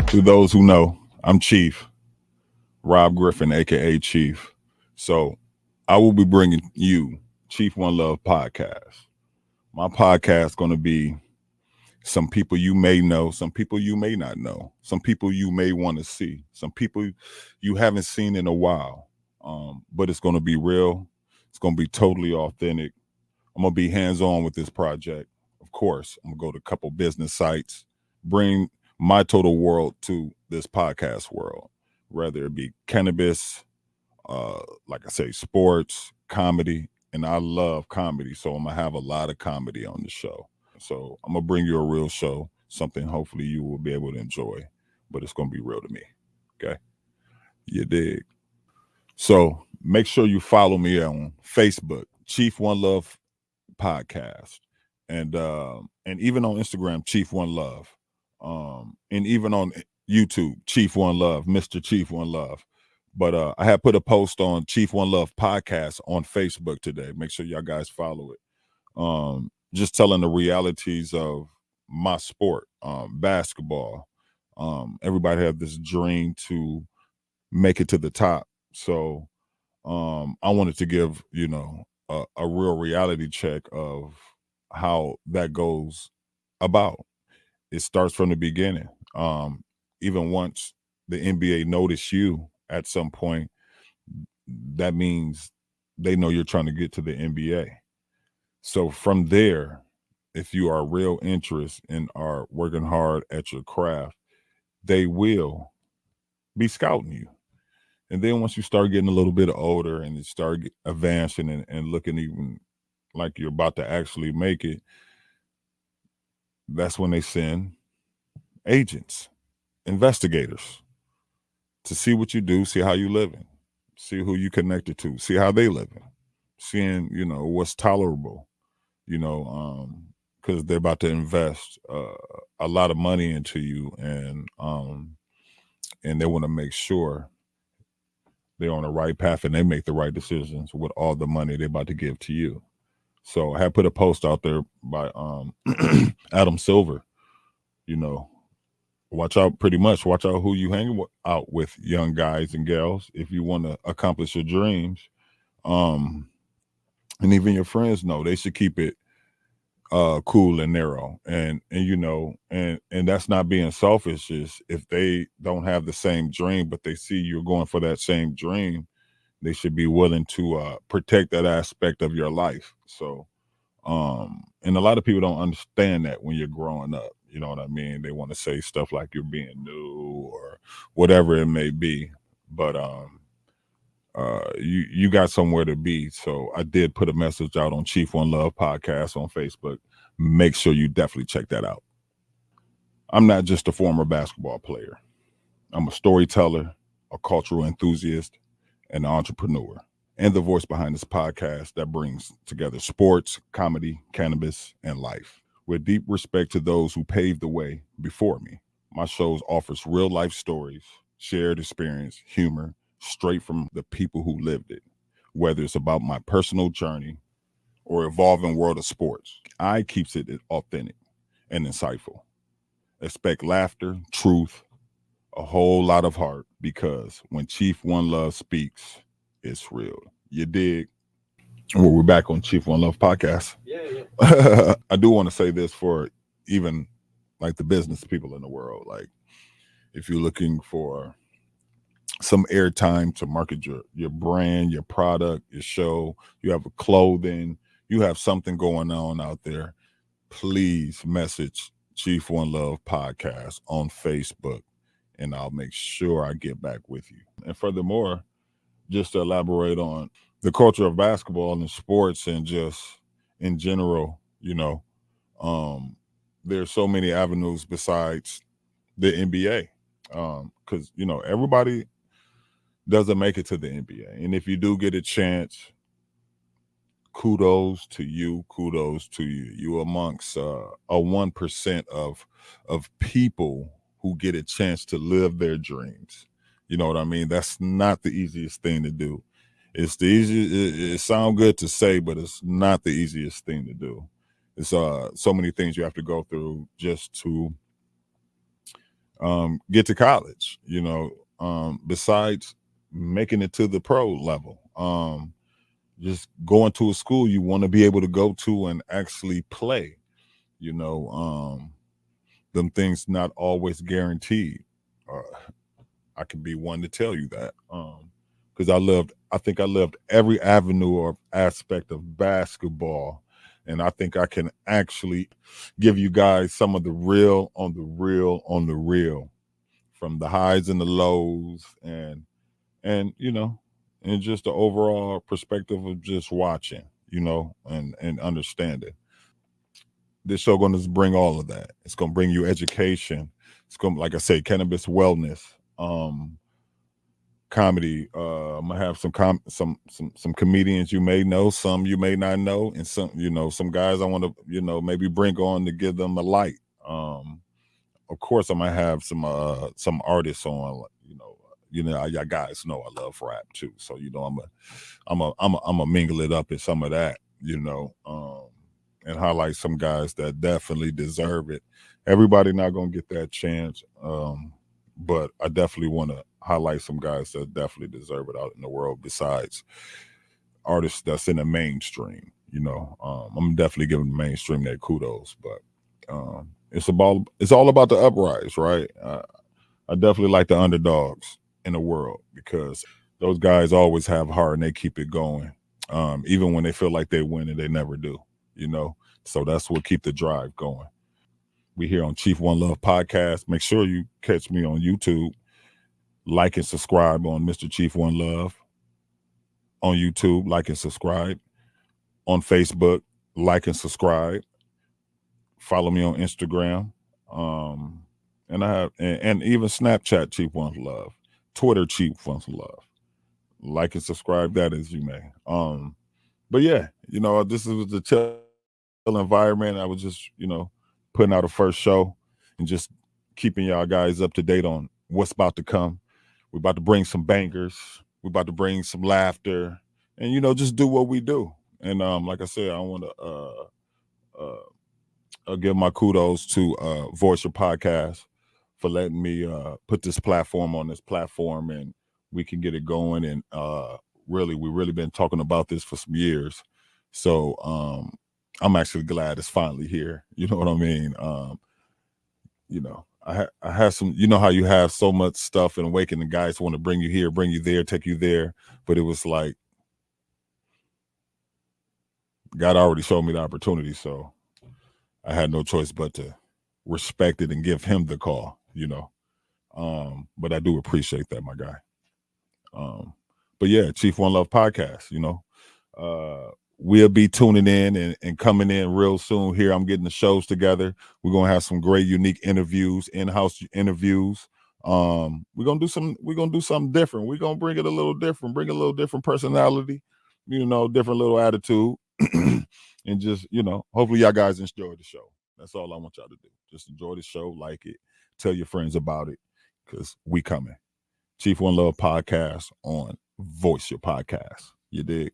To those who know, I'm Chief Rob Griffin, aka Chief. So I will be bringing you Chief One Love podcast. My podcast going to be some people you may know, some people you may not know, some people you may want to see, some people you haven't seen in a while. But it's going to be real. It's going to be totally authentic. I'm going to be hands on with this project. Of course, I'm going to go to a couple business sites, bring my total world to this podcast world, whether it be cannabis, like I say, sports, comedy. And I love comedy. So I'm going to have a lot of comedy on the show. So I'm going to bring you a real show, something hopefully you will be able to enjoy, but it's going to be real to me. Okay. You dig? So make sure you follow me on Facebook, Chief One Love Podcast, and even on Instagram, Chief One Love, and even on YouTube, Chief One Love, Mr. Chief One Love. But I have put a post on Chief One Love Podcast on Facebook today. Make sure y'all guys follow it. Just telling the realities of my sport, basketball. Everybody have this dream to make it to the top. So I wanted to give, a real reality check of how that goes about. It starts from the beginning. Even once the NBA notice you at some point, that means they know you're trying to get to the NBA. So from there, if you are real interest and are working hard at your craft, they will be scouting you. And then once you start getting a little bit older and you start advancing and looking even like you're about to actually make it, that's when they send agents, investigators to see what you do, see how you living, see who you connected to, see how they living, seeing, what's tolerable, because they're about to invest a lot of money into you, and they want to make sure they're on the right path and they make the right decisions with all the money they're about to give to you. So I had put a post out there by Adam Silver, watch out, pretty much watch out who you hang out with, young guys and gals, if you want to accomplish your dreams. And even your friends know they should keep it cool and narrow, and that's not being selfish. Is if they don't have the same dream but they see you're going for that same dream, they should be willing to protect that aspect of your life. So and a lot of people don't understand that when you're growing up, you know what I mean? They want to say stuff like you're being new or whatever it may be, but you got somewhere to be. So I did put a message out on Chief One Love Podcast on Facebook. Make sure you definitely check that out. I'm not just a former basketball player. I'm a storyteller, a cultural enthusiast, and an entrepreneur, and the voice behind this podcast that brings together sports, comedy, cannabis, and life. With deep respect to those who paved the way before me, my shows offers real life stories, shared experience, humor, straight from the people who lived it, whether it's about my personal journey or evolving world of sports. I keeps it authentic and insightful. Expect laughter, truth, a whole lot of heart, because when Chief One Love speaks, it's real. You dig? Well, we're back on Chief One Love podcast. Yeah. I do want to say this for even like the business people in the world. Like, if you're looking for some airtime to market your brand, your product, your show, you have a clothing, you have something going on out there, please message Chief One Love Podcast on Facebook, and I'll make sure I get back with you. And furthermore, just to elaborate on the culture of basketball and sports and just in general, there's so many avenues besides the NBA. Because everybody doesn't make it to the NBA, and if you do get a chance, kudos to you. Kudos to you. You amongst a 1% of people who get a chance to live their dreams. You know what I mean? That's not the easiest thing to do. It's the easiest. It sounds good to say, but it's not the easiest thing to do. It's so many things you have to go through just to get to college, besides making it to the pro level. Just going to a school you want to be able to go to and actually play, you know, them things not always guaranteed. I can be one to tell you that. Because I think I loved every avenue or aspect of basketball. And I think I can actually give you guys some of the real on the real on the real, from the highs and the lows, and and just the overall perspective of just watching, and understanding. This show going to bring all of that. It's going to bring you education. It's going, like I say, cannabis wellness, comedy. I'm gonna have some comedians you may know, some you may not know, and some guys I want to maybe bring on to give them a light. Of course, I'm gonna have some artists on. Y'all guys know I love rap too, so I'm a mingle it up in some of that, and highlight some guys that definitely deserve it. Everybody not gonna get that chance, but I definitely want to highlight some guys that definitely deserve it out in the world. Besides artists that's in the mainstream, I'm definitely giving the mainstream their kudos, but it's all about the uprise, right? I definitely like the underdogs in the world, because those guys always have heart and they keep it going, even when they feel like they win and they never do. So that's what keep the drive going. We here on Chief One Love Podcast. Make sure you catch me on YouTube. Like and subscribe on Mr. Chief One Love on YouTube. Like and subscribe on Facebook. Like and subscribe. Follow me on Instagram. And I have and even Snapchat Chief One Love, Twitter Chief One Love. Like and subscribe that as you may. But yeah, this is the chill environment. I was just putting out a first show and just keeping y'all guys up to date on what's about to come. We're about to bring some bangers. We're about to bring some laughter, and just do what we do. And like I said, I want to give my kudos to Voice Your Podcast for letting me put this platform on this platform, and we can get it going. And we really been talking about this for some years. So I'm actually glad it's finally here. You know what I mean? I have some, how you have so much stuff and awaken the guys want to bring you here, bring you there, take you there. But it was like, God already showed me the opportunity. So I had no choice but to respect it and give him the call, but I do appreciate that, my guy. But yeah, Chief One Love Podcast, we'll be tuning in and coming in real soon here. I'm getting the shows together. We're going to have some great, unique interviews, in-house interviews. We're going to do something different. We're going to bring it a little different, bring a little different personality, different little attitude. And just, hopefully y'all guys enjoy the show. That's all I want y'all to do. Just enjoy the show, like it, tell your friends about it, because we coming. Chief One Love Podcast on Voice Your Podcast. You dig?